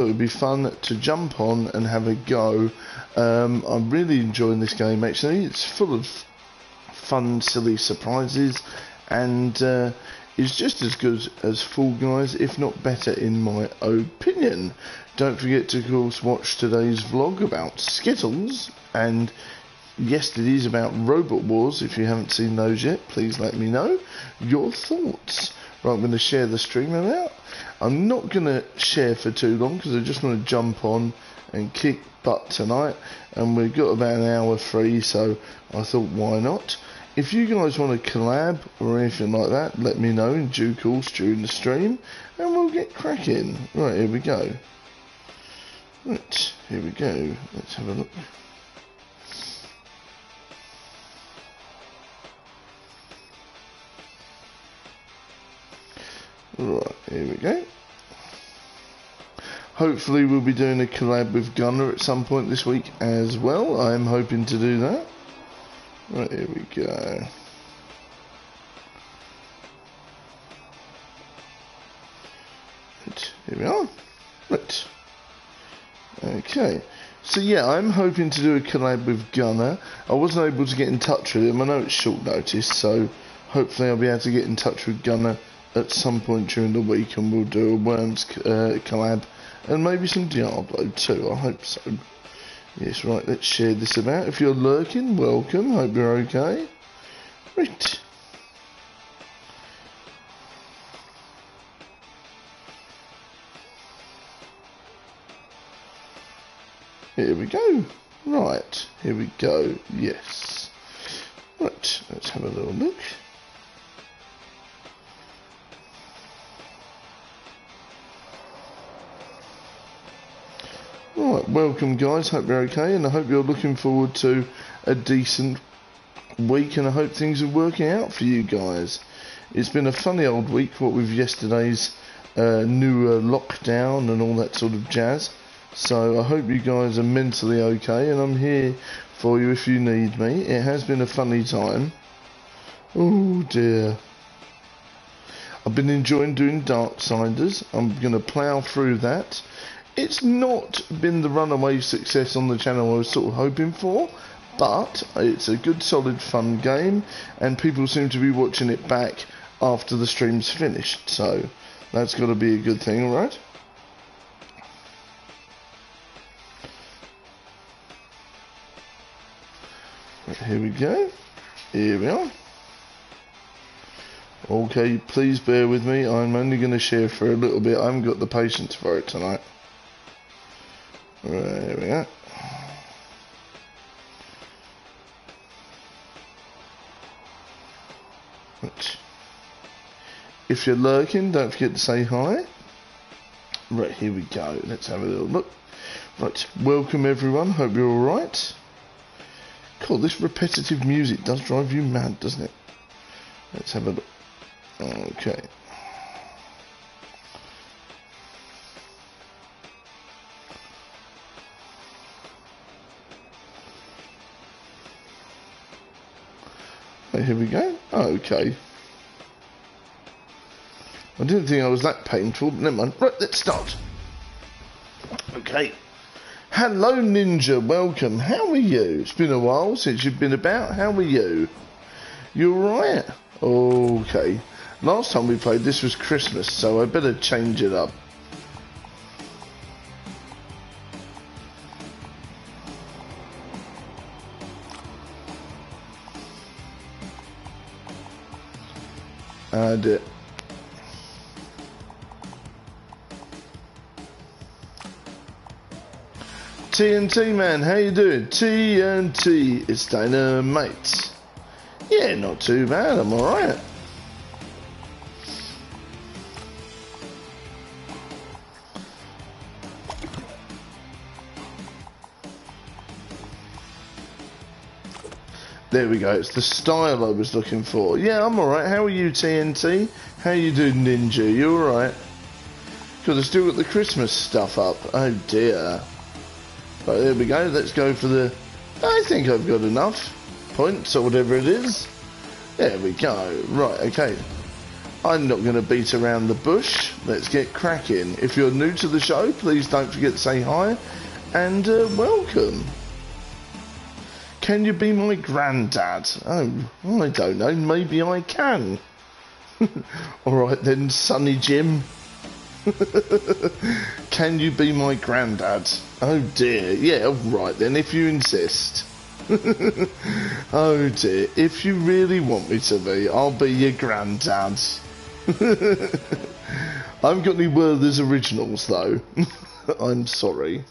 it would be fun to jump on and have a go. I'm really enjoying this game actually. It's full of fun, silly surprises, and it's just as good as Fall Guys, if not better in my opinion. Don't forget to, of course, watch today's vlog about Skittles, and yes, it is about Robot Wars. If you haven't seen those yet, please let me know your thoughts. Right, I'm going to share the stream out. I'm not going to share for too long because I just want to jump on and kick butt tonight, and we've got about an hour free, so I thought why not. If you guys want to collab or anything like that, let me know in due course during the stream, and we'll get cracking. Right, here we go. Right, here we go. Let's have a look. Right, here we go. Hopefully we'll be doing a collab with Gunner at some point this week as well. I'm hoping to do that. Right, here we go. Right, here we are. Right. Okay. So yeah, I'm hoping to do a collab with Gunner. I wasn't able to get in touch with him. I know it's short notice, so hopefully I'll be able to get in touch with Gunner at some point during the week, and we'll do a Worms collab and maybe some Diablo too. I hope so. Yes, right, let's share this about. If you're lurking, welcome. Hope you're okay. Right. Here we go. Right, here we go. Yes. Right, let's have a little look. Right, welcome guys, hope you're okay, and I hope you're looking forward to a decent week, and I hope things are working out for you guys. It's been a funny old week, what with yesterday's new lockdown and all that sort of jazz, so I hope you guys are mentally okay, and I'm here for you if you need me. It has been a funny time. Oh dear. I've been enjoying doing Darksiders. I'm going to plough through that. It's not been the runaway success on the channel I was sort of hoping for, but it's a good solid fun game, and people seem to be watching it back after the stream's finished, so that's got to be a good thing, right? Here we go. Here we are. Okay, please bear with me. I'm only going to share for a little bit. I haven't got the patience for it tonight. Right, here we go. Right. If you're lurking, don't forget to say hi. Right, here we go. Let's have a little look. Right, welcome everyone. Hope you're alright. Cool, this repetitive music does drive you mad, doesn't it? Let's have a look. Okay. Right, here we go. Okay. I didn't think I was that painful, but never mind. Right, let's start. Okay. Hello Ninja, welcome. How are you? It's been a while since you've been about. How are you? You alright? Okay. Last time we played this was Christmas, so I better change it up. Add it. TNT man, how you doing? TNT, it's Dynamite. Yeah, not too bad, I'm alright. There we go, it's the style I was looking for. Yeah, I'm alright. How are you, TNT? How you doing, Ninja? You alright? Because I still got the Christmas stuff up. Oh dear. Right, there we go. Let's go for the... I think I've got enough points or whatever it is. There we go. Right, okay. I'm not going to beat around the bush. Let's get cracking. If you're new to the show, please don't forget to say hi and welcome. Can you be my granddad? Oh, I don't know. Maybe I can. Alright then, Sonny Jim. Can you be my granddad? Oh dear. Yeah, alright then, if you insist. Oh dear. If you really want me to be, I'll be your granddad. I haven't got any Werther's originals though. I'm sorry.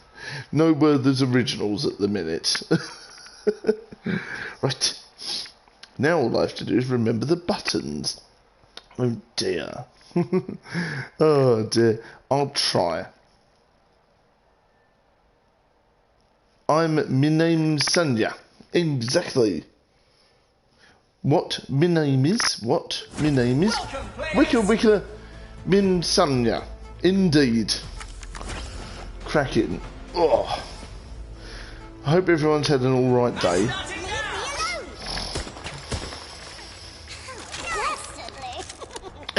No Werther's originals at the minute. Right. Now all I have to do is remember the buttons. Oh dear. Oh dear. I'll try. My name's Sanya. Exactly. What my name is? What my name is? Wicca Wicca Min Sanya. Indeed. Cracking. Oh. I hope everyone's had an alright day.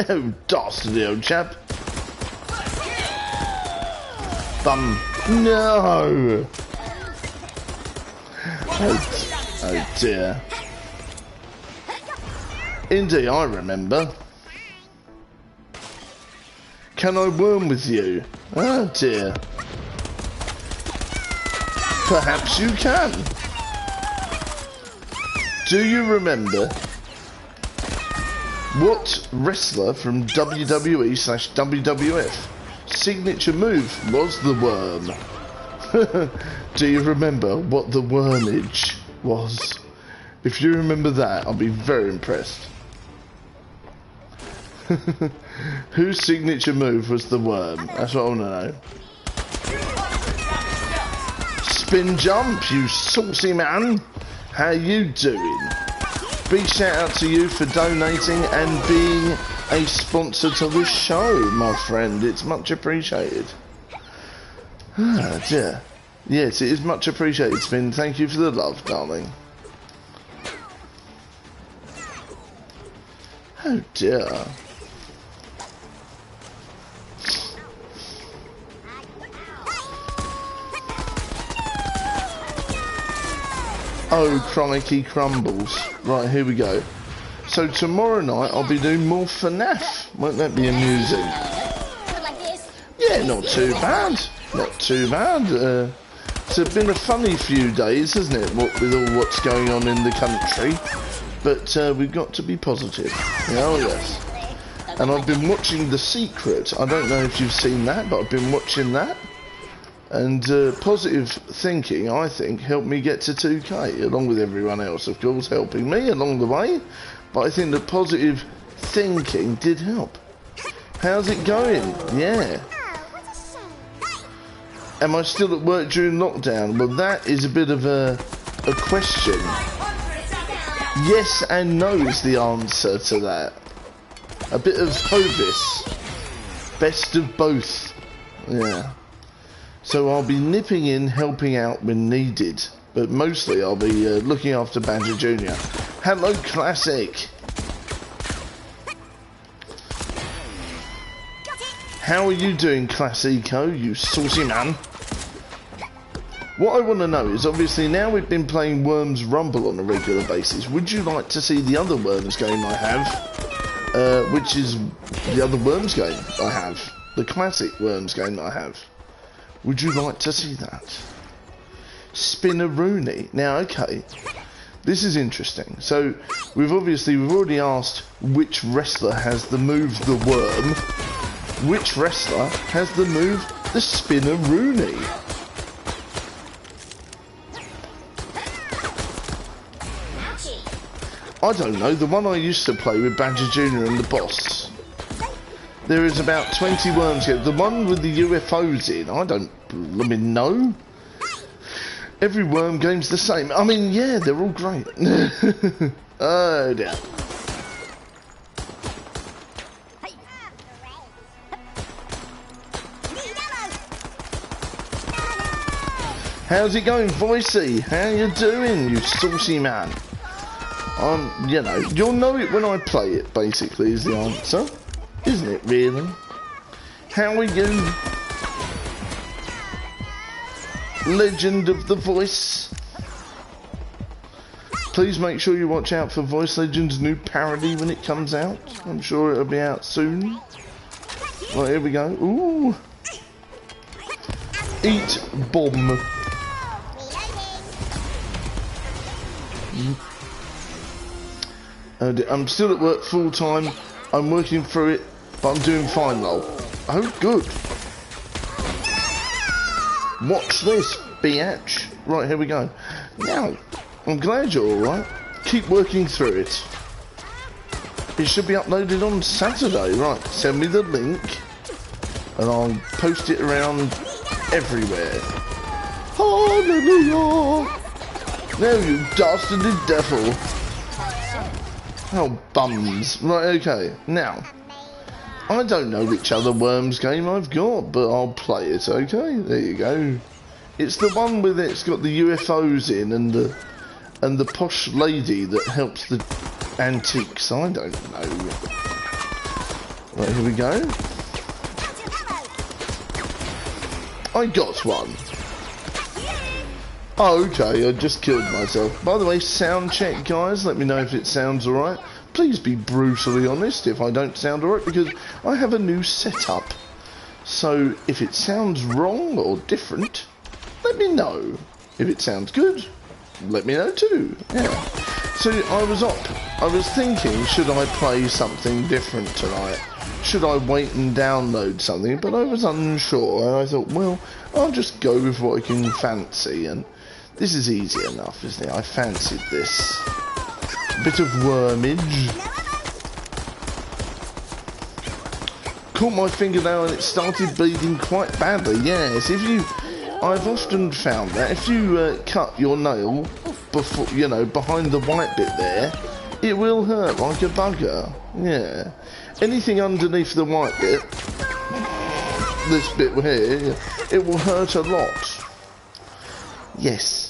Oh, dastardly old chap. Bum. No. Oh dear. Indeed, I remember. Can I worm with you? Oh dear. Perhaps you can. Do you remember what wrestler from WWE/WWF signature move was the worm? Do you remember what the wormage was? If you remember that, I'll be very impressed. Whose signature move was the worm? That's what I want to know. Spin jump, you saucy man. How you doing? Big shout out to you for donating and being a sponsor to this show, my friend. It's much appreciated. Ah, dear. Yes, it is much appreciated, Spin. Thank you for the love, darling. Oh dear. Oh, crikey crumbles. Right, here we go. So tomorrow night I'll be doing more FNAF. Won't that be amusing? Yeah, not too bad. Not too bad. It's been a funny few days, hasn't it, with all what's going on in the country. But we've got to be positive. Oh, yes. And I've been watching The Secret. I don't know if you've seen that, but I've been watching that. And positive thinking, I think, helped me get to 2K, along with everyone else, of course, helping me along the way. But I think the positive thinking did help. How's it going? Yeah. Am I still at work during lockdown? Well, that is a bit of a question. Yes and no is the answer to that. A bit of Hovis. Best of both. Yeah. So I'll be nipping in, helping out when needed. But mostly I'll be looking after Badger Jr. Hello, Classic. How are you doing, Classico, you saucy man? What I want to know is, obviously, now we've been playing Worms Rumble on a regular basis, would you like to see the other Worms game I have? Which is the other Worms game I have. The classic Worms game that I have. Would you like to see that? Spinneroonie. Now, okay. This is interesting. So, we've already asked which wrestler has the move the worm. Which wrestler has the move the Spinneroonie? I don't know, the one I used to play with Badger Jr. and the boss. There is about 20 worms here. The one with the UFOs in, I mean, no. Every worm game's the same. I mean, yeah, they're all great. Oh dear. How's it going, Voicey? How you doing, you saucy man? You know, you'll know it when I play it, basically, is the answer. Isn't it really? How are you? Legend of the Voice. Please make sure you watch out for Voice Legend's new parody when it comes out. I'm sure it'll be out soon. Right, here we go. Ooh. Eat bomb. I'm still at work full time. I'm working through it, but I'm doing fine, lol. Oh, good. Watch this, biatch. Right, here we go. Now, I'm glad you're alright. Keep working through it. It should be uploaded on Saturday. Right, send me the link, and I'll post it around everywhere. Hallelujah! No, you dastardly devil. Oh, bums. Right, okay. Now, I don't know which other Worms game I've got, but I'll play it, okay? There you go. It's the one with it's got the UFOs in and the posh lady that helps the antiques. I don't know. Right, here we go. I got one. Oh, okay, I just killed myself. By the way, sound check, guys. Let me know if it sounds alright. Please be brutally honest if I don't sound alright, because I have a new setup. So, if it sounds wrong or different, let me know. If it sounds good, let me know too. Yeah. So, I was thinking, should I play something different tonight? Should I wait and download something? But I was unsure, and I thought, well, I'll just go with what I can fancy, and this is easy enough, isn't it? I fancied this. A bit of wormage. Caught my fingernail and it started bleeding quite badly. Yes, I've often found that if you cut your nail before, behind the white bit there, it will hurt like a bugger. Yeah. Anything underneath the white bit, this bit here, it will hurt a lot. Yes.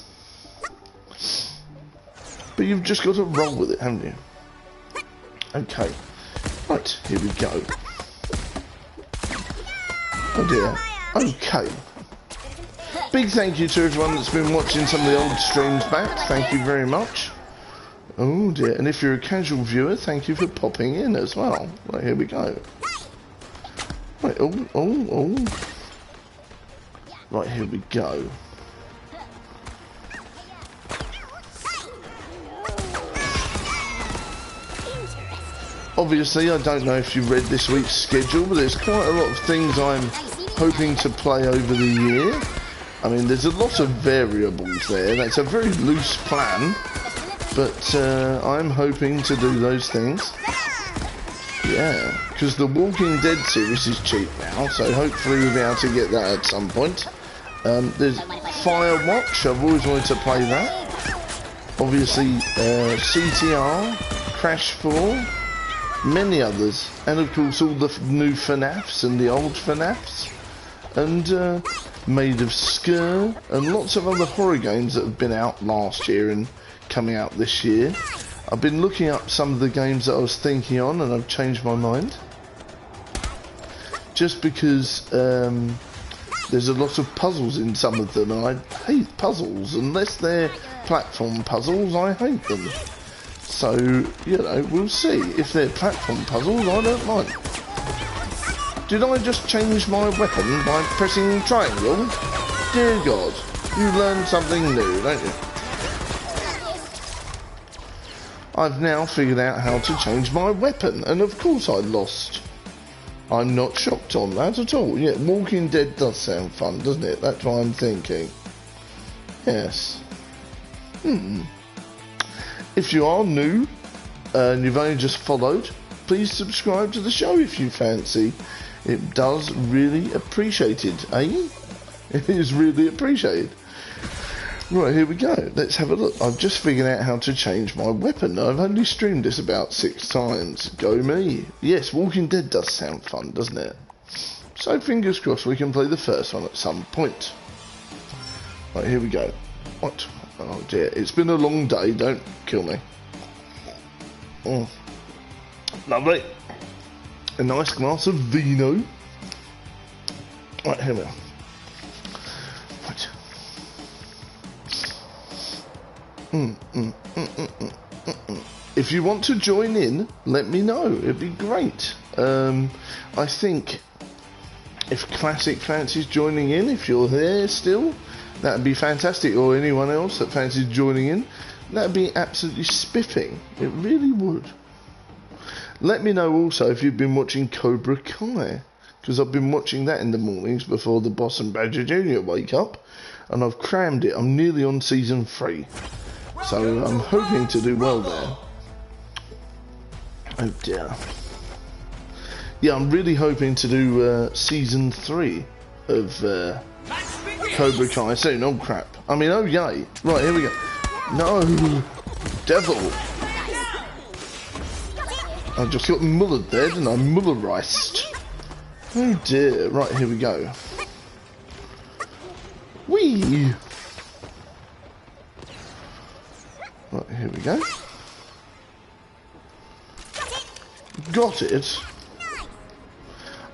But you've just got to roll with it, haven't you? Okay. Right, here we go. Oh dear. Okay. Big thank you to everyone that's been watching some of the old streams back. Thank you very much. Oh dear. And if you're a casual viewer, thank you for popping in as well. Right, here we go. Right, oh. Right, here we go. Obviously, I don't know if you read this week's schedule, but there's quite a lot of things I'm hoping to play over the year. I mean, there's a lot of variables there. That's a very loose plan, but I'm hoping to do those things. Yeah, because the Walking Dead series is cheap now, so hopefully we'll be able to get that at some point. There's Firewatch, I've always wanted to play that. Obviously, CTR, Crash 4, many others, and of course all the new FNAFs and the old FNAFs, and Made of Skur, and lots of other horror games that have been out last year and coming out this year. I've been looking up some of the games that I was thinking on, and I've changed my mind. Just because there's a lot of puzzles in some of them, and I hate puzzles. Unless they're platform puzzles, I hate them. So, we'll see. If they're platform puzzles, I don't mind. Did I just change my weapon by pressing triangle? Dear God, you learn something new, don't you? I've now figured out how to change my weapon, and of course I lost. I'm not shocked on that at all. Yeah, Walking Dead does sound fun, doesn't it? That's what I'm thinking. Yes. If you are new, and you've only just followed, please subscribe to the show if you fancy. It does really appreciate it, eh? It is really appreciated. Right, here we go. Let's have a look. I've just figured out how to change my weapon. I've only streamed this about 6 times. Go me. Yes, Walking Dead does sound fun, doesn't it? So fingers crossed we can play the first one at some point. Right, here we go. What? Oh dear, it's been a long day. Don't kill me. Lovely. a nice glass of vino. Right, here we are. Right. If you want to join in, let me know. It'd be great. I think if Classic fancies joining in, if you're there still, that'd be fantastic. Or anyone else that fancies joining in, that'd be absolutely spiffing. It really would. Let me know also if you've been watching Cobra Kai, because I've been watching that in the mornings before the Boss and Badger Jr. wake up, and I've crammed it. I'm nearly on season 3, so I'm hoping to do well there. Oh dear. Yeah, I'm really hoping to do season 3 of Cobra Kai soon. Oh crap. I mean, oh yay. Right, here we go. No, devil. I just got mullered there, didn't I? Mullerized. Oh dear. Right, here we go. Whee! Right, here we go. Got it.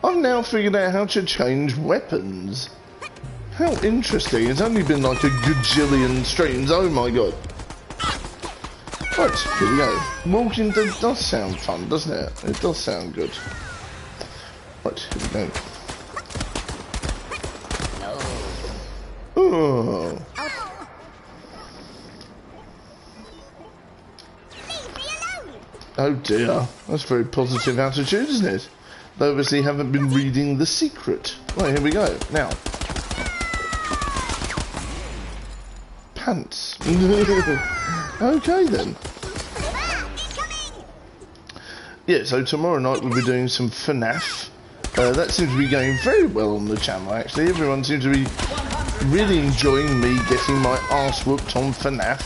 I've now figured out how to change weapons. How interesting. It's only been like a gajillion streams. Oh my god. Right, here we go. Walking does sound fun, doesn't it? It does sound good. Right, here we go. Oh. Oh dear. That's a very positive attitude, isn't it? They obviously haven't been reading The Secret. Right, here we go. Now. Pants. Okay then. Yeah, so tomorrow night we'll be doing some FNAF. That seems to be going very well on the channel actually. Everyone seems to be really enjoying me getting my arse whooped on FNAF.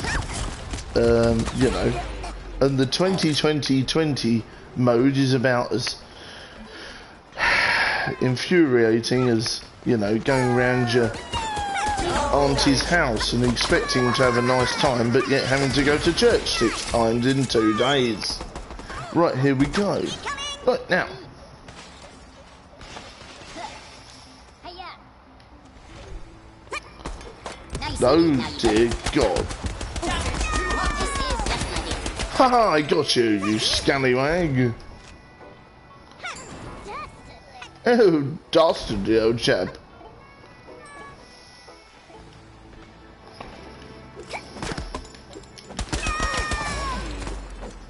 You know. And the 2020 mode is about as infuriating as, you know, going around your auntie's house and expecting to have a nice time, but yet having to go to church 6 times in 2 days. Right, here we go. Right, now. Oh, dear God. Haha, I got you, you scallywag. Oh, dastardly old chap.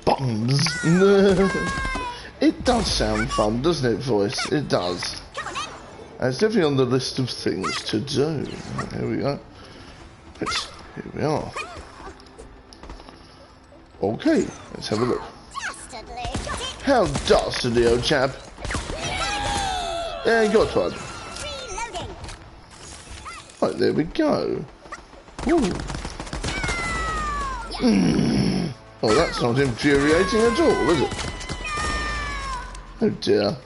Bums. It does sound fun, doesn't it, voice? It does. It's definitely on the list of things to do. Here we go. Right, here we are. Okay, let's have a look. How dastardly, old chap. Yeah, got one. Right, there we go. Ooh. Oh, that's not infuriating at all, is it? Oh dear.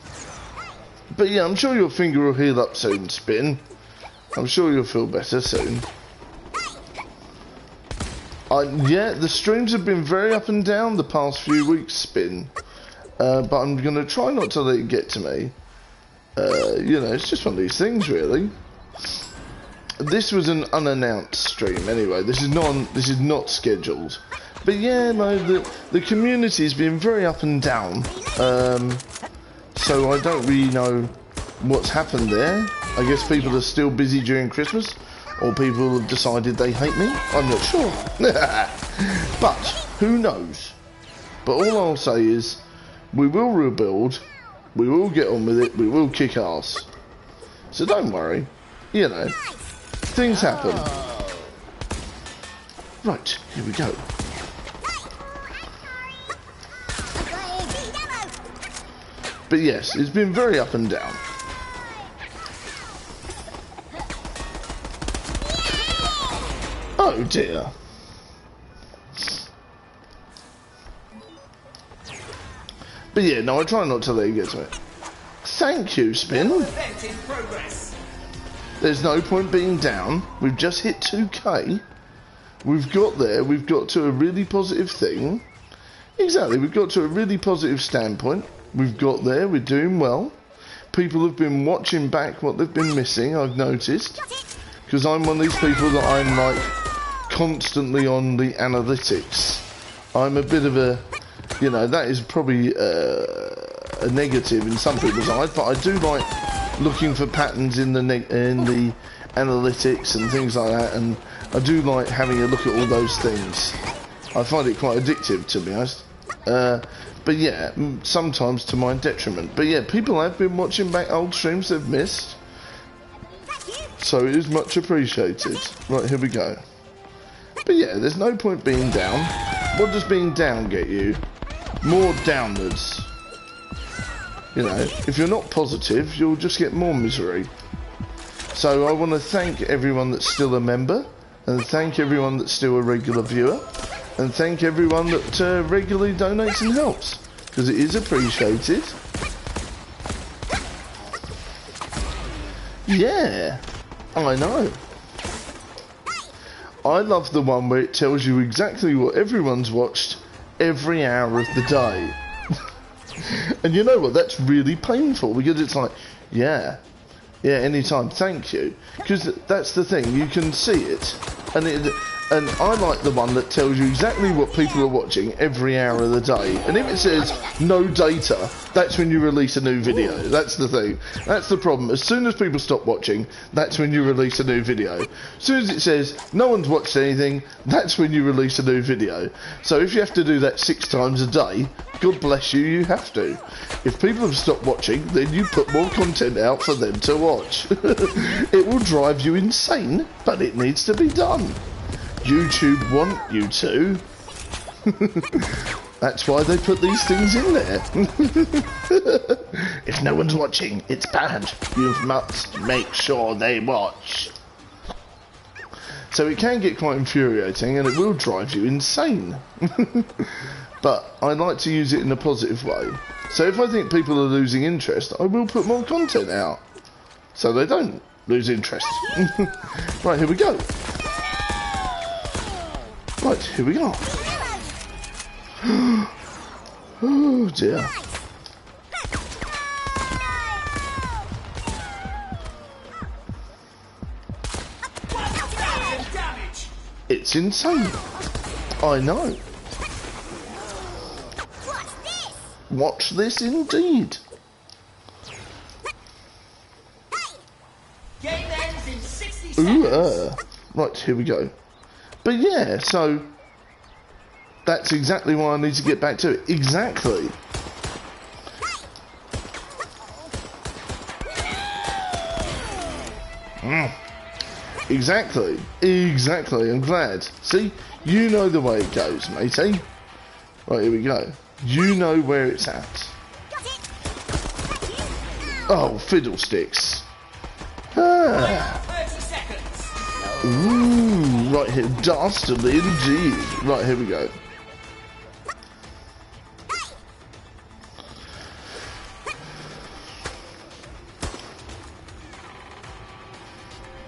But yeah, I'm sure your finger will heal up soon, Spin. I'm sure you'll feel better soon. Yeah, the streams have been very up and down the past few weeks, Spin. But I'm going to try not to let it get to me. You know, it's just one of these things, really. This was an unannounced stream, anyway. This is not scheduled. But yeah, no, the community's been very up and down. So I don't really know what's happened there. I guess people are still busy during Christmas. Or people have decided they hate me. I'm not sure. But, who knows? But all I'll say is, we will rebuild, we will get on with it, we will kick ass. So don't worry. You know, things happen. Right, here we go. But yes, it's been very up and down. Oh dear. But yeah, no, I try not to let you get to it. Thank you, Spin. There's no point being down. We've just hit 2k. We've got there. We've got to a really positive thing. Exactly, we've got to a really positive standpoint. we've got there. We're doing well. People have been watching back what they've been missing, I've noticed. Because I'm one of these people that I'm like constantly on the analytics. I'm a bit of a, you know, that is probably a negative in some people's eyes, but I do like looking for patterns in the analytics and things like that, and I do like having a look at all those things. I find it quite addictive, to be honest. But yeah, sometimes to my detriment. But yeah, people have been watching back old streams they've missed, so it is much appreciated. Right, here we go. But yeah, there's no point being down. What does being down get you? More downwards. You know, if you're not positive, you'll just get more misery. So I want to thank everyone that's still a member, and thank everyone that's still a regular viewer, and thank everyone that regularly donates and helps, because it is appreciated. Yeah, I know. I love the one where it tells you exactly what everyone's watched every hour of the day. And you know what, that's really painful, because it's like, yeah, anytime, thank you. Because that's the thing, you can see it. And I like the one that tells you exactly what people are watching every hour of the day. And if it says no data, that's when you release a new video. That's the thing. That's the problem. As soon as people stop watching, that's when you release a new video. As soon as it says no one's watched anything, that's when you release a new video. So if you have to do that 6 times a day, God bless you, you have to. If people have stopped watching, then you put more content out for them to watch. It will drive you insane, but it needs to be done. YouTube want you to. That's why they put these things in there. If no one's watching, it's bad. You must make sure they watch. So it can get quite infuriating, and it will drive you insane. But I like to use it in a positive way. So if I think people are losing interest, I will put more content out, so they don't lose interest. Right, here we go. Right, here we go. Oh dear. It's insane. I know. Watch this indeed. Game ends in 60 seconds. Ooh, right, here we go. But yeah, so that's exactly why I need to get back to it. Exactly. Exactly. Exactly. I'm glad. See, you know the way it goes, matey. Right, here we go. You know where it's at. Oh, fiddlesticks. Ah. 30 seconds. Ooh, right here. Dastardly indeed. Right, here we go.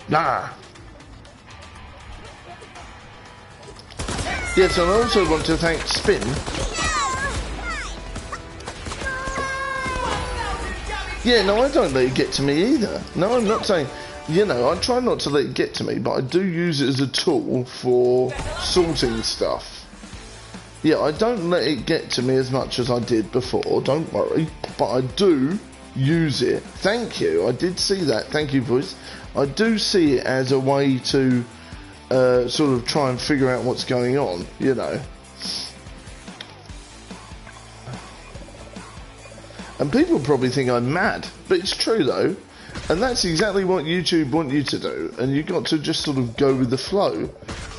Nah. Yes, and I also want to thank Spin. Yeah, no, I don't let it get to me either. No, I'm not saying, you know, I try not to let it get to me, but I do use it as a tool for sorting stuff. Yeah, I don't let it get to me as much as I did before, don't worry, but I do use it. Thank you, I did see that. Thank you, boys. I do see it as a way to sort of try and figure out what's going on, you know. And people probably think I'm mad, but it's true though. And that's exactly what YouTube want you to do. And you've got to just sort of go with the flow.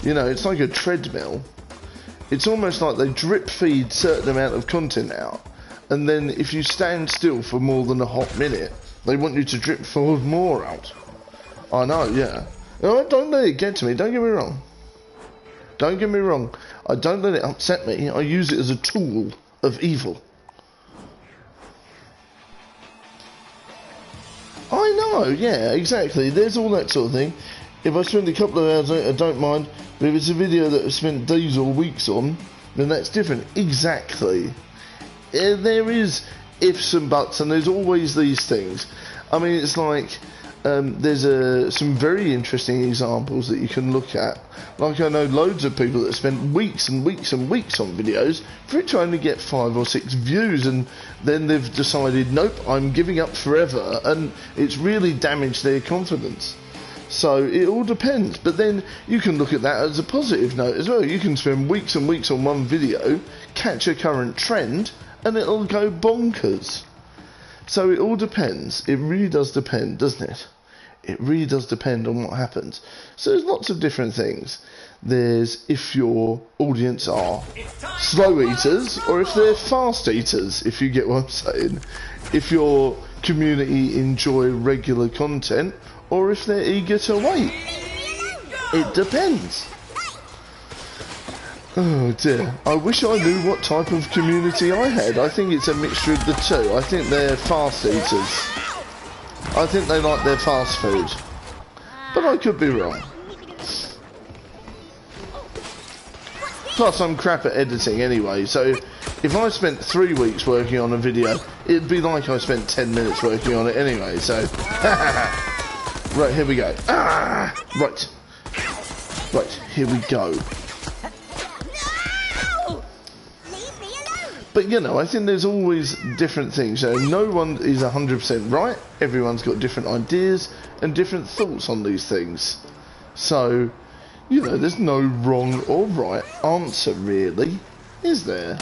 You know, it's like a treadmill. It's almost like they drip feed certain amount of content out. And then if you stand still for more than a hot minute, they want you to drip forward more out. I know, yeah. No, don't let it get to me, don't get me wrong. Don't get me wrong. I don't let it upset me. I use it as a tool of evil. I know, yeah, exactly. There's all that sort of thing. If I spend a couple of hours on it, I don't mind. But if it's a video that I've spent days or weeks on, then that's different. Exactly. There is ifs and buts, and there's always these things. I mean, it's like there's some very interesting examples that you can look at. Like, I know loads of people that spent weeks and weeks and weeks on videos for it to only get 5 or 6 views, and then they've decided, nope, I'm giving up forever, and it's really damaged their confidence. So it all depends. But then you can look at that as a positive note as well. You can spend weeks and weeks on one video, catch a current trend, and it'll go bonkers. So it all depends. It really does depend, doesn't it? It really does depend on what happens. So there's lots of different things. There's if your audience are slow eaters or if they're fast eaters, if you get what I'm saying. If your community enjoy regular content or if they're eager to wait. It depends. Oh dear. I wish I knew what type of community I had. I think it's a mixture of the two. I think they're fast eaters. I think they like their fast food. But I could be wrong. Plus, I'm crap at editing anyway, so if I spent 3 weeks working on a video, it'd be like I spent 10 minutes working on it anyway, so... Right, here we go. Right. Right, here we go. But, you know, I think there's always different things. So no one is 100% right. Everyone's got different ideas and different thoughts on these things. So, you know, there's no wrong or right answer, really, is there?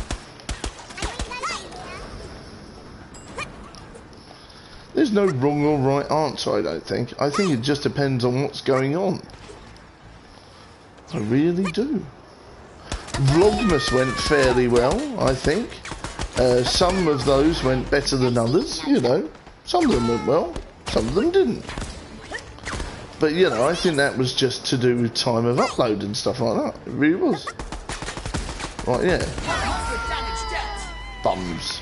There's no wrong or right answer, I don't think. I think it just depends on what's going on. I really do. Vlogmas went fairly well, I think. Some of those went better than others, you know. Some of them went well, some of them didn't. But, you know, I think that was just to do with time of upload and stuff like that. It really was. Right, yeah. Bums.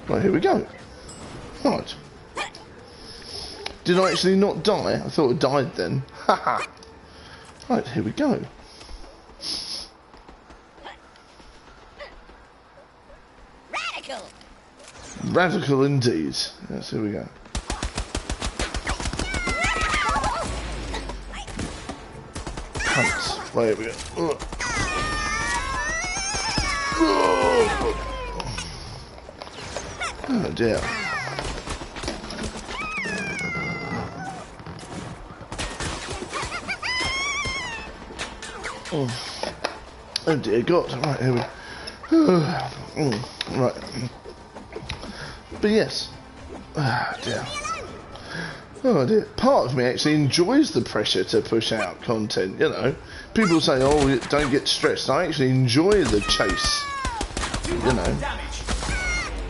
Right, here we go. Right. Did I actually not die? I thought I died then. Haha. Right, here we go. Radical indeed. Yes, here we go. Cunts. Right, here we go. Oh dear. Oh dear God. Right, here we go. Right. But yes. Oh dear. Oh dear. Part of me actually enjoys the pressure to push out content, you know. People say, oh, don't get stressed. I actually enjoy the chase. You know.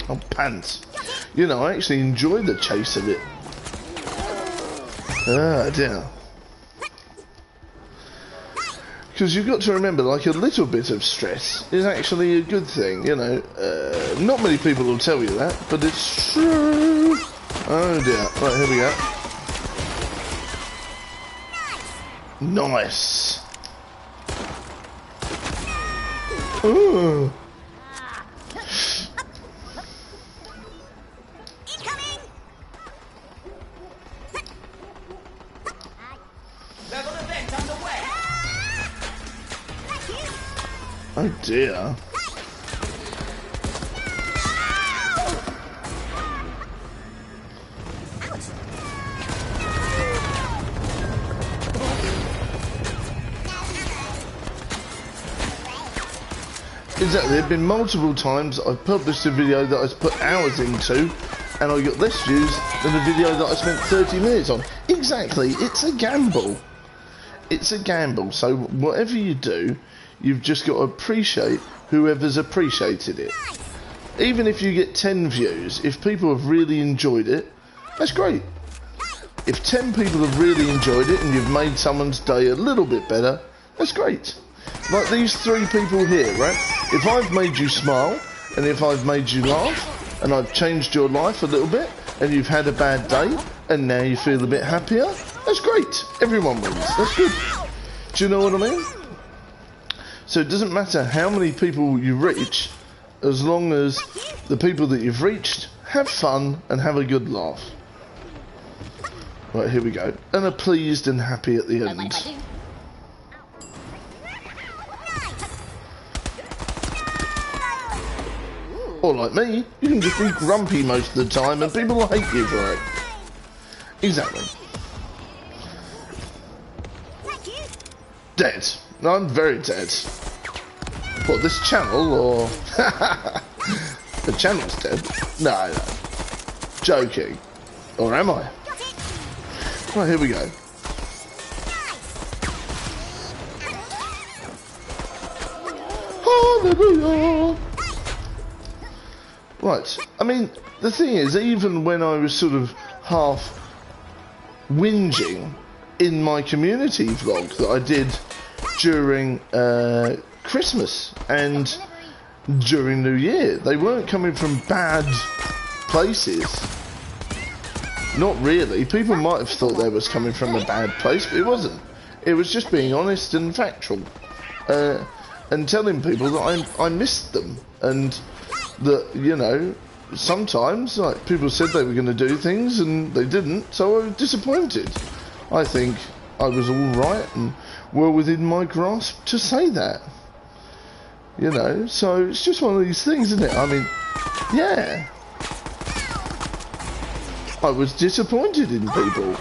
Oh, pants. You know, I actually enjoy the chase of it. Ah dear. Because you've got to remember, like, a little bit of stress is actually a good thing, you know. Not many people will tell you that, but it's true. Oh dear. Right, here we go. Nice. Ooh. Oh dear. Exactly, there have been multiple times I've published a video that I put hours into and I got less views than a video that I spent 30 minutes on. Exactly, it's a gamble. It's a gamble, so whatever you do, you've just got to appreciate whoever's appreciated it. Even if you get 10 views, if people have really enjoyed it, that's great. If 10 people have really enjoyed it and you've made someone's day a little bit better, that's great. Like these 3 people here, right? If I've made you smile, and if I've made you laugh, and I've changed your life a little bit, and you've had a bad day, and now you feel a bit happier, that's great. Everyone wins. That's good. Do you know what I mean? So it doesn't matter how many people you reach, as long as the people that you've reached have fun and have a good laugh. Right, here we go. And are pleased and happy at the end. Or like me, you can just be grumpy most of the time and people will hate you for it. Exactly. Dead. No, I'm very dead. What, this channel, or... The channel's dead? No. Joking. Or am I? Right, here we go. Hallelujah! Right, I mean, the thing is, even when I was sort of half whinging in my community vlog that I did during Christmas and during New Year, they weren't coming from bad places. Not really. People might have thought they was coming from a bad place, but it wasn't. It was just being honest and factual. And telling people that I missed them. And that, you know, sometimes, like, people said they were going to do things and they didn't, so I was disappointed. I think I was all right and well within my grasp to say that. You know, so it's just one of these things, isn't it? I mean, yeah. I was disappointed in people.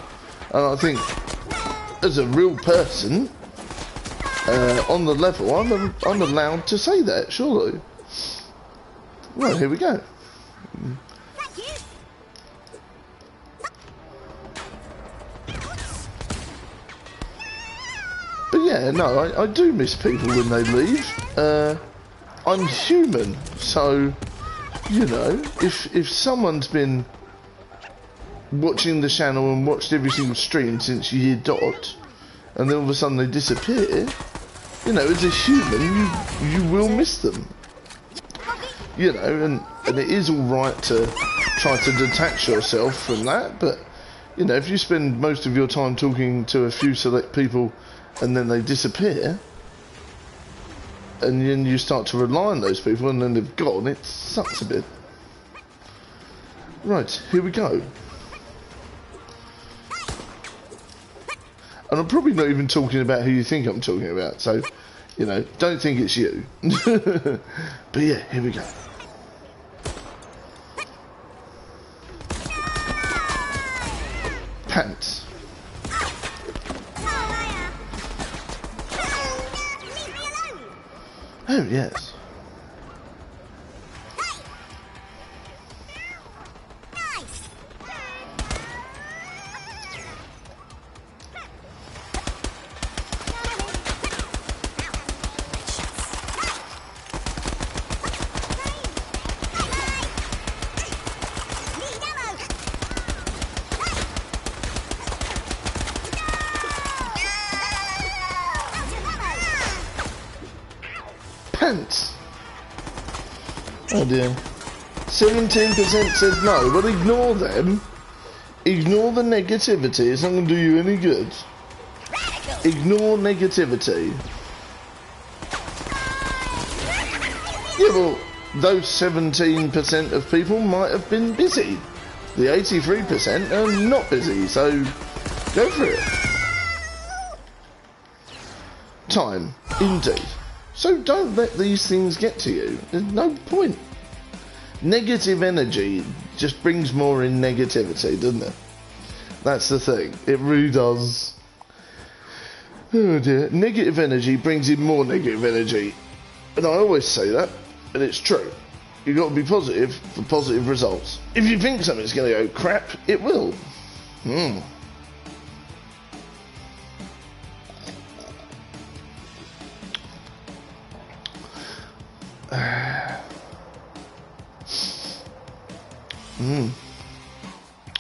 And I think, as a real person, on the level, I'm allowed to say that, surely. Right, here we go. But yeah, no, I do miss people when they leave. I'm human, so, you know, if someone's been watching the channel and watched every single stream since year dot, and then all of a sudden they disappear, you know, as a human, you will miss them. You know, and it is alright to try to detach yourself from that, but, you know, if you spend most of your time talking to a few select people and then they disappear, and then you start to rely on those people and then they've gone, it sucks a bit. Right, here we go. And I'm probably not even talking about who you think I'm talking about, so, you know, don't think it's you. But yeah, here we go. Pants. Oh, yes. Pants. Oh dear. 17% said no, but ignore them. Ignore the negativity. It's not going to do you any good. Ignore negativity. Yeah, well, those 17% of people might have been busy. The 83% are not busy, so go for it. Time, indeed. So don't let these things get to you. There's no point. Negative energy just brings more in negativity, doesn't it? That's the thing. It really does. Oh dear. Negative energy brings in more negative energy. And I always say that, and it's true. You've got to be positive for positive results. If you think something's going to go crap, it will.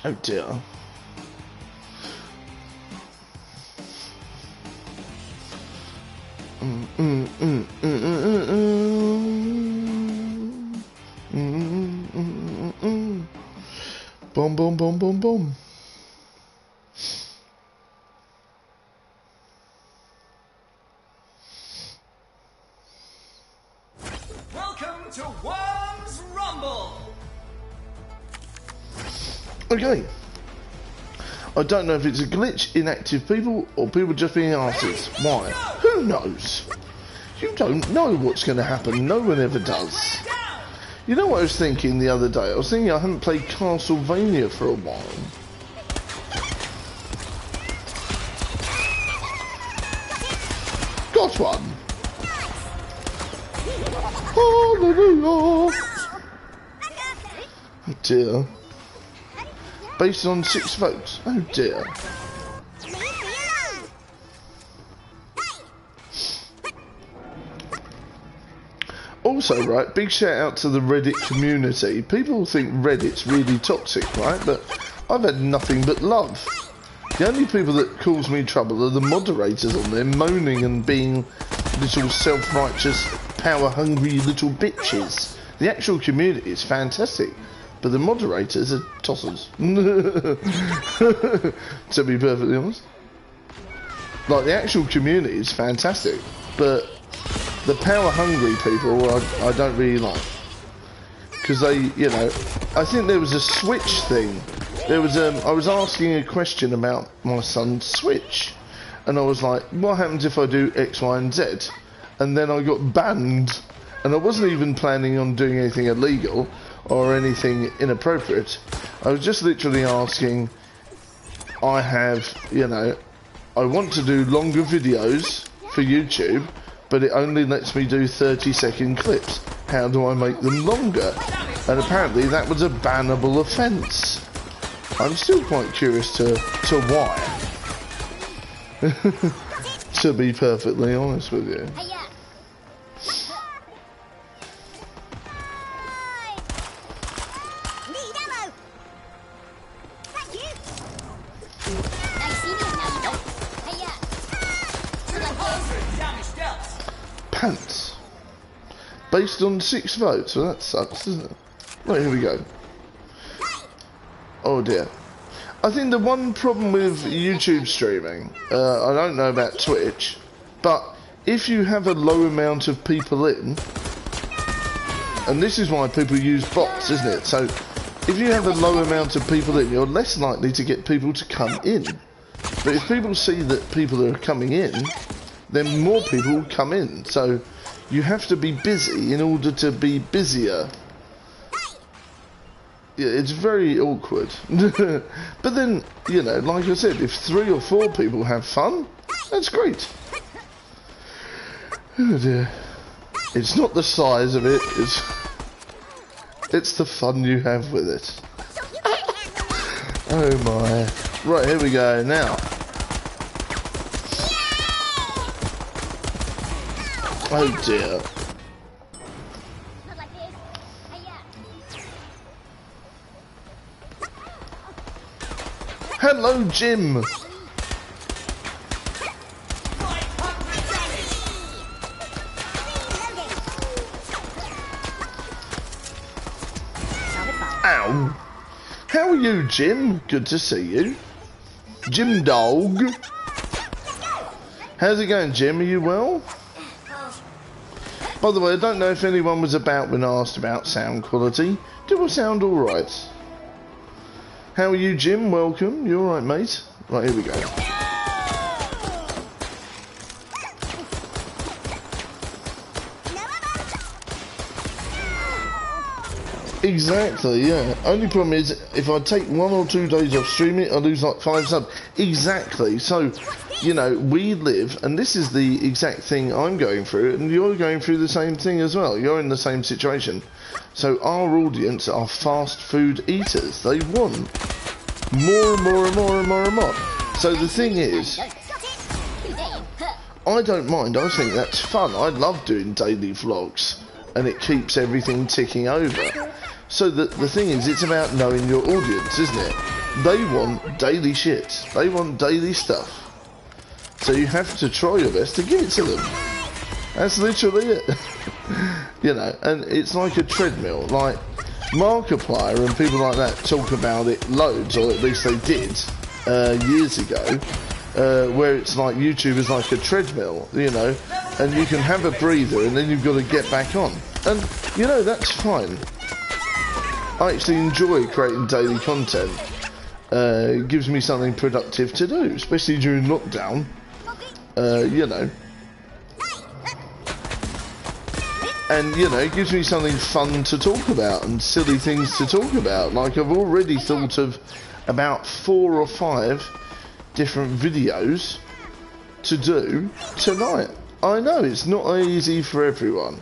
Oh dear. Boom, boom, boom, boom, boom. Welcome to Worms Rumble. Okay. I don't know if it's a glitch, inactive people, or people just being arses. Why? Who knows? You don't know what's going to happen. No one ever does. You know what I was thinking the other day? I was thinking I haven't played Castlevania for a while. Got one. Hallelujah. Oh dear. Based on 6 votes. Oh dear. Also, right, big shout out to the Reddit community. People think Reddit's really toxic, right? But I've had nothing but love. The only people that cause me trouble are the moderators on there, moaning and being little self-righteous, power-hungry little bitches. The actual community is fantastic, but the moderators are tossers. To be perfectly honest. Like, the actual community is fantastic, but the power-hungry people I don't really like. Because they, you know, I think there was a Switch thing. There was I was asking a question about my son's Switch, and I was like, what happens if I do X, Y, and Z? And then I got banned, and I wasn't even planning on doing anything illegal or anything inappropriate. I was just literally asking, I have, you know, I want to do longer videos for YouTube, but it only lets me do 30-second clips. How do I make them longer? And apparently that was a bannable offence. I'm still quite curious to why. To be perfectly honest with you. Pants. Based on 6 votes. Well, that sucks, doesn't it? Right, here we go. Oh dear. I think the one problem with YouTube streaming, I don't know about Twitch, but if you have a low amount of people in, and this is why people use bots, isn't it? So, if you have a low amount of people in, you're less likely to get people to come in. But if people see that people are coming in, then more people will come in. So, you have to be busy in order to be busier. Yeah, it's very awkward. But then, you know, like I said, if 3 or 4 people have fun, that's great. Oh dear. It's not the size of it, it's the fun you have with it. Oh my. Right, here we go now. Oh dear. Hello, Jim. Ow. How are you, Jim? Good to see you. Jim Dog. How's it going, Jim? Are you well? By the way, I don't know if anyone was about when asked about sound quality. Do I sound alright? How are you, Jim? Welcome. You alright, mate? Right, here we go. Exactly, yeah. Only problem is, if I take 1 or 2 days off streaming, I lose like 5 subs. Exactly. So, you know, we live, and this is the exact thing I'm going through, and you're going through the same thing as well. You're in the same situation. So our audience are fast food eaters. They want more and more and more and more and more. So the thing is, I don't mind. I think that's fun. I love doing daily vlogs, and it keeps everything ticking over. So the thing is, it's about knowing your audience, isn't it? They want daily shit. They want daily stuff. So you have to try your best to give it to them. That's literally it. You know, and it's like a treadmill. Like Markiplier and people like that talk about it loads, or at least they did years ago. where it's like YouTube is like a treadmill, you know, and you can have a breather and then you've got to get back on. And, you know, that's fine. I actually enjoy creating daily content. It gives me something productive to do, especially during lockdown, you know. And, you know, it gives me something fun to talk about and silly things to talk about. Like, I've already thought of about 4 or 5 different videos to do tonight. I know, it's not easy for everyone.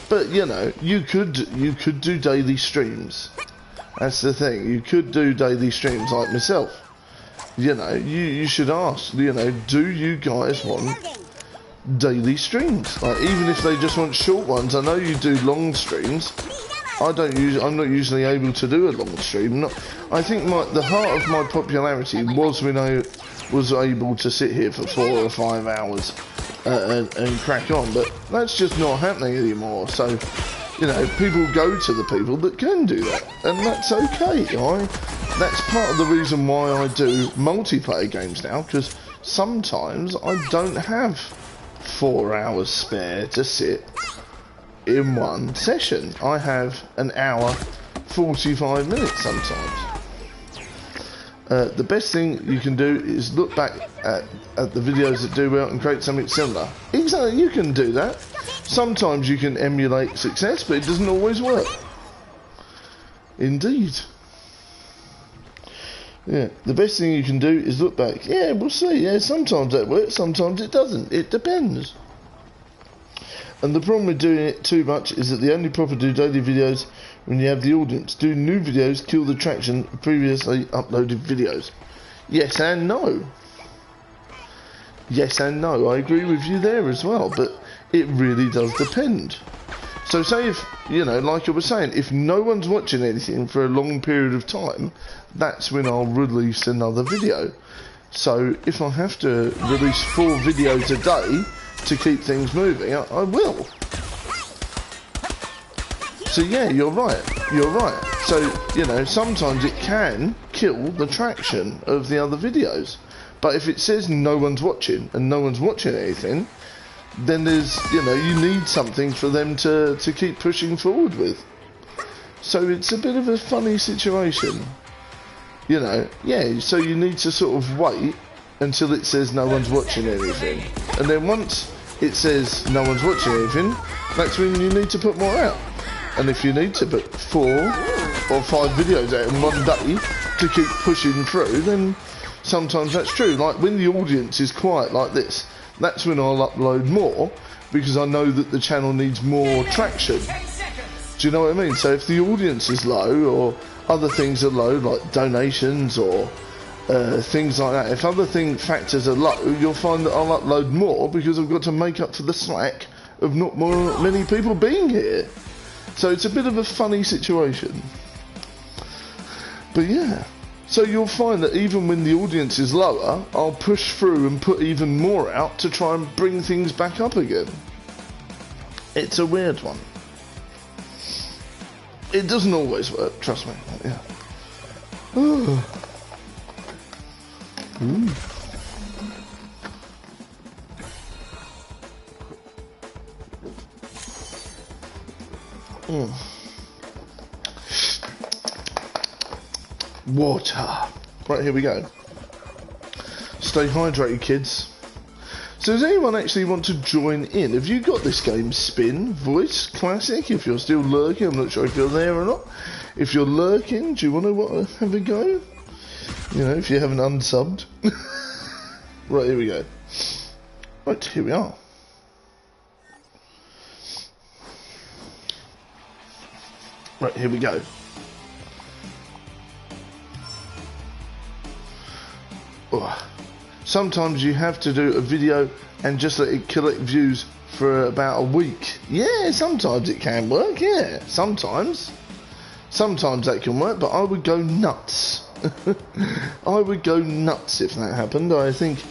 But, you know, you could do daily streams. That's the thing. You could do daily streams like myself. You know, you should ask, you know, do you guys want daily streams? Like, even if they just want short ones. I know you do long streams. I'm not usually able to do a long stream. I think the heart of my popularity was when I was able to sit here for 4 or 5 hours and crack on, but that's just not happening anymore. So, you know, people go to the people that can do that, and that's okay. That's part of the reason why I do multiplayer games now, because sometimes I don't have 4 hours spare to sit in one session. I have an hour 45 minutes sometimes. The best thing you can do is look back at the videos that do well and create something similar. Exactly, you can do that. Sometimes you can emulate success, but it doesn't always work. Indeed. Yeah, the best thing you can do is look back. Yeah, we'll see. Yeah, sometimes that works, sometimes it doesn't. It depends. And the problem with doing it too much is that the only profit to do daily videos when you have the audience. Doing new videos kill the traction of previously uploaded videos. Yes and no. Yes and no. I agree with you there as well, but it really does depend. So say if, you know, like I was saying, if no one's watching anything for a long period of time, that's when I'll release another video. So if I have to release 4 videos a day to keep things moving, I will. So yeah, you're right. You're right. So, you know, sometimes it can kill the traction of the other videos. But if it says no one's watching and no one's watching anything, then there's, you know, you need something for them to keep pushing forward with. So it's a bit of a funny situation. You know, yeah, so you need to sort of wait until it says no one's watching anything. And then once it says no one's watching anything, that's when you need to put more out. And if you need to put 4 or 5 videos out in one day to keep pushing through, then sometimes that's true. Like when the audience is quiet like this, that's when I'll upload more, because I know that the channel needs more traction. Do you know what I mean? So if the audience is low, or other things are low, like donations or things like that, if other factors are low, you'll find that I'll upload more because I've got to make up for the slack of not many people being here. So it's a bit of a funny situation. But yeah. So you'll find that even when the audience is lower, I'll push through and put even more out to try and bring things back up again. It's a weird one. It doesn't always work, trust me. Yeah. Ooh. Water. Right, here we go. Stay hydrated, kids. So does anyone actually want to join in? Have you got this game Spin Voice Classic? If you're still lurking, I'm not sure if you're there or not. If you're lurking, do you want to have a go? You know, if you haven't unsubbed. Right, here we go. Right, here we are. Right, here we go. Oh. Sometimes you have to do a video and just let it collect views for about a week. Yeah, sometimes it can work, yeah. Sometimes that can work, but I would go nuts. I would go nuts if that happened. I think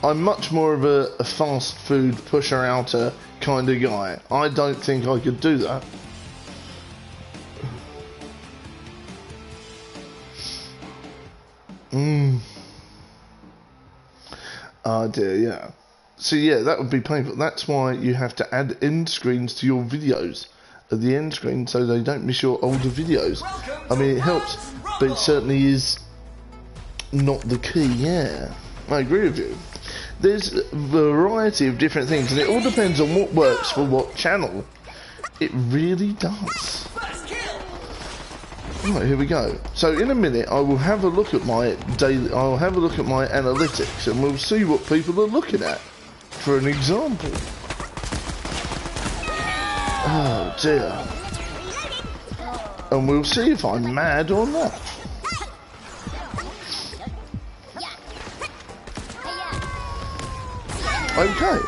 I'm much more of a fast food pusher-outer kind of guy. I don't think I could do that. dear, yeah. So yeah, that would be painful. That's why you have to add end screens to your videos at the end screen so they don't miss your older videos. I mean, it helps, but it certainly is not the key, yeah. I agree with you. There's a variety of different things, and it all depends on what works for what channel. It really does. Right, here we go. So in a minute, I will have a look at my I'll have a look at my analytics, and we'll see what people are looking at. For an example. Oh dear. And we'll see if I'm mad or not. Okay.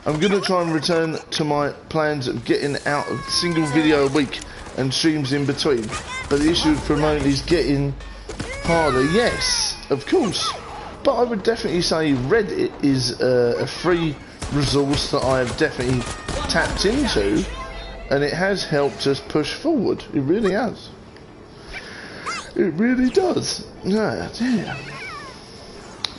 I'm going to try and return to my plans of getting out a single video a week and streams in between. But the issue with promoting is getting harder. Yes, of course. But I would definitely say Reddit is a free resource that I have definitely tapped into, and it has helped us push forward. It really has. It really does. Yeah, dear.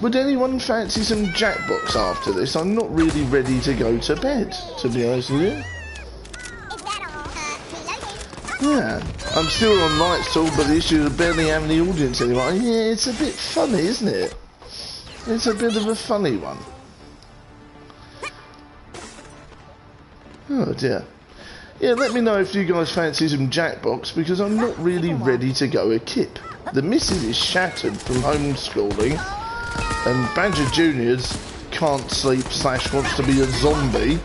Would anyone fancy some Jackbox after this? I'm not really ready to go to bed, to be honest with you. Yeah, I'm still on Lights Talk, but the issue is I barely have any audience anymore. Yeah, it's a bit funny, isn't it? It's a bit of a funny one. Oh dear. Yeah, let me know if you guys fancy some Jackbox, because I'm not really ready to go a kip. The missus is shattered from homeschooling, and Badger Junior's can't sleep / wants to be a zombie.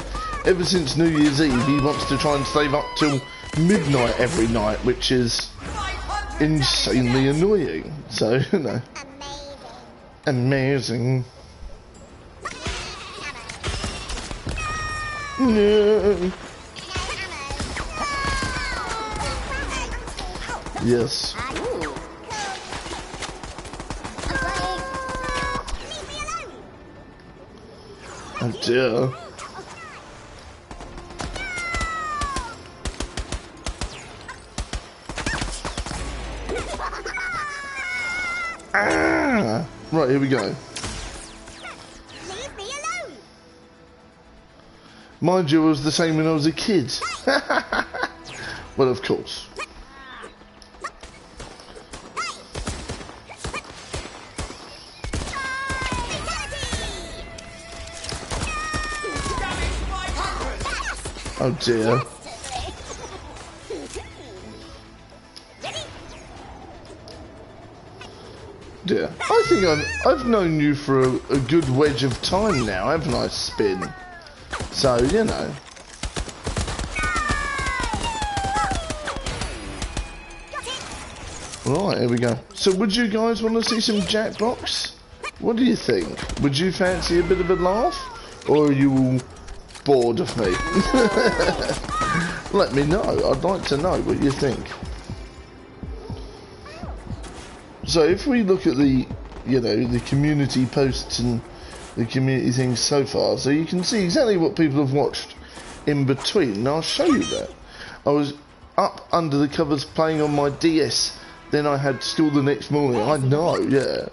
Ever since New Year's Eve, he wants to try and stay up till midnight every night, which is insanely annoying. So, you know. Amazing. No. Yes. Oh dear. Ah! Right, here we go. Leave me alone. Mind you, it was the same when I was a kid. Well, of course. Oh dear. Dear. I think I've known you for a good wedge of time now, haven't I, Spin? So, you know. Right, here we go. So would you guys want to see some Jackbox? What do you think? Would you fancy a bit of a laugh? Or are you all bored of me? Let me know. I'd like to know what you think. So if we look at the, you know, the community posts and the community things so far, so you can see exactly what people have watched in between. And I'll show you that. I was up under the covers playing on my DS, then I had school the next morning. I know, yeah.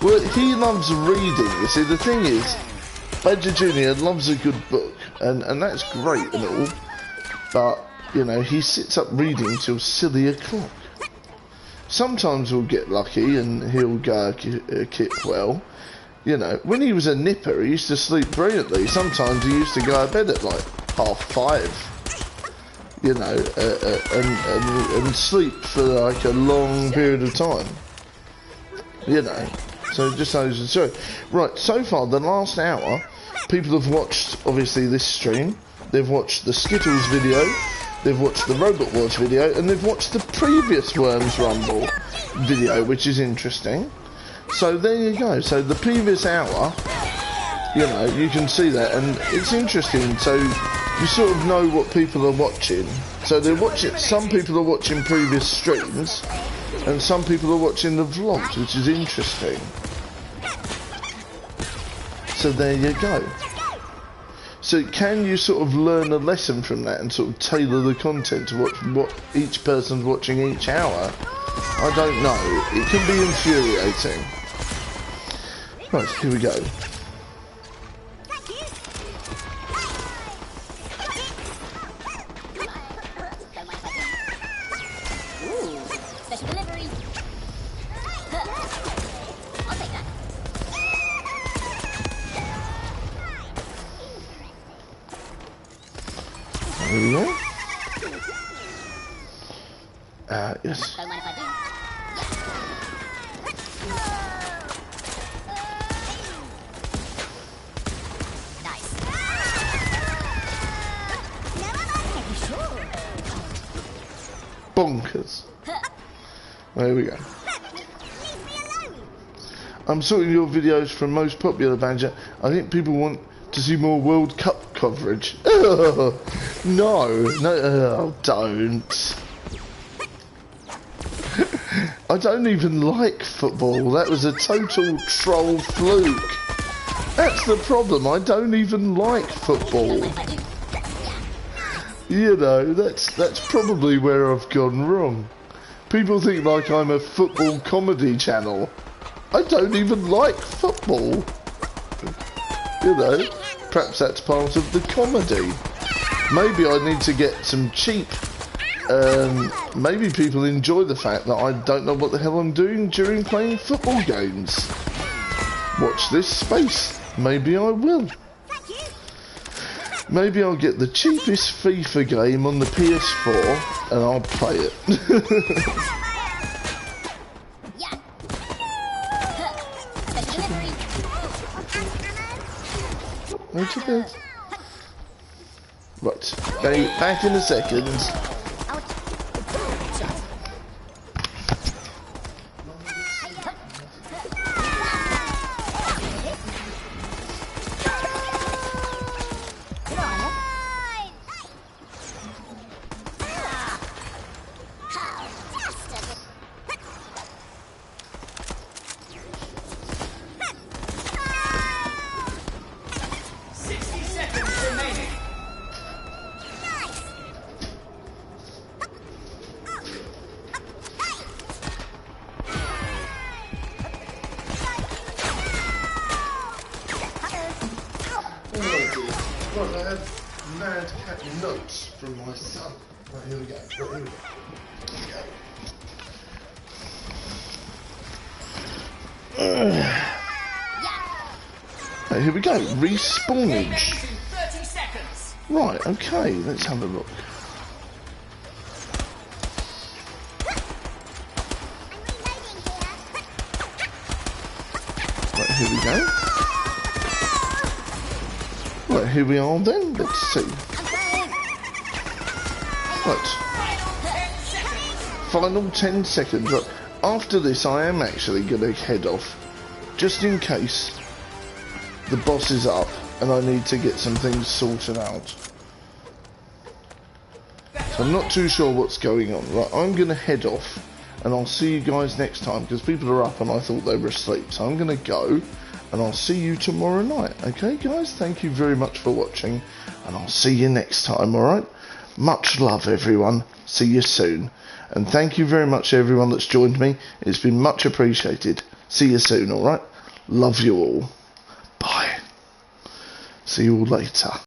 Well, he loves reading. You see, the thing is, Badger Jr. loves a good book, and that's great and all, but, you know, he sits up reading till silly o'clock. Sometimes we'll get lucky and he'll go kip well. You know, when he was a nipper, he used to sleep brilliantly. Sometimes he used to go to bed at like 5:30. You know, and sleep for like a long period of time. You know, so just knows the story. Right, so far, the last hour, people have watched, obviously, this stream. They've watched the Skittles video. They've watched the Robot Wars video, and they've watched the previous Worms Rumble video, which is interesting. So there you go. So the previous hour, you know, you can see that, and it's interesting. So you sort of know what people are watching. So they're watching. Some people are watching previous streams, and some people are watching the vlogs, which is interesting. So there you go. So can you sort of learn a lesson from that and sort of tailor the content to what each person's watching each hour? I don't know. It can be infuriating. Right, here we go. Here we go. Yes. Don't mind if I do. Nice. Bonkers. There we go. I'm sorting your videos from most popular badger. I think people want to see more World Cup coverage. No, don't. I don't even like football. That was a total troll fluke. That's the problem. I don't even like football. You know, that's probably where I've gone wrong. People think like I'm a football comedy channel. I don't even like football. You know, perhaps that's part of the comedy. Maybe I need to get some cheap. Maybe people enjoy the fact that I don't know what the hell I'm doing during playing football games. Watch this space. Maybe I will. Maybe I'll get the cheapest FIFA game on the PS4 and I'll play it. Go to bed. Right, back in a second. Right, I have mad cat notes from my son. Right, here we go. Right, here we go. Respawnage. 30 seconds. Right, okay, let's have a look. Right, here we go. Right, here we are then. Let's see. Right. Final 10 seconds. Right. After this, I am actually going to head off, just in case the boss is up and I need to get some things sorted out. So I'm not too sure what's going on. Right, I'm going to head off and I'll see you guys next time because people are up and I thought they were asleep. So I'm going to go and I'll see you tomorrow night. Okay, guys? Thank you very much for watching and I'll see you next time, alright? Much love, everyone. See you soon. And thank you very much, everyone that's joined me. It's been much appreciated. See you soon, alright? Love you all. Bye. See you all later.